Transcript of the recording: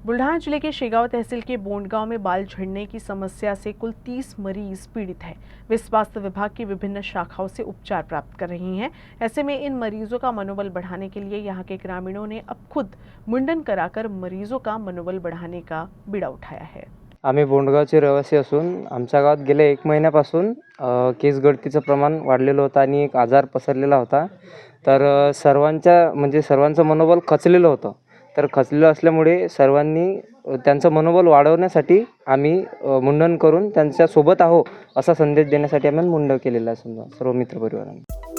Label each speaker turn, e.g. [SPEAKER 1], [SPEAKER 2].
[SPEAKER 1] बुल्ढाना जिले के शेगांव तहसील के बोंडगांव में बाल झड़ने की समस्या से कुल 30 मरीज पीड़ित हैं। वे स्वास्थ्य विभाग की विभिन्न शाखाओं से उपचार प्राप्त कर रही हैं। ऐसे में इन मरीजों का मनोबल बढ़ाने के लिए यहाँ के ग्रामीणों ने अब खुद मुंडन कराकर मरीजों का मनोबल बढ़ाने का बीड़ा उठाया है।
[SPEAKER 2] आम्ही बोंडगावचे रहिवासी असून आमच्या गावात गेल्या 1 महिन्यापासून केस गळतीचं प्रमाण वाढलेलं होतं आणि एक आजार पसरलेला होता। तर सर्वांचं मनोबल खचलेलं होतं। तर खचलेलं असल्यामुळे सर्वांनी त्यांचं मनोबल वाढवण्यासाठी आम्ही मुंडन करून त्यांच्या सोबत आहोत असा संदेश देण्यासाठी आम्ही मुंडन केलेलं आहे समजा सर्व मित्रपरिवाराने।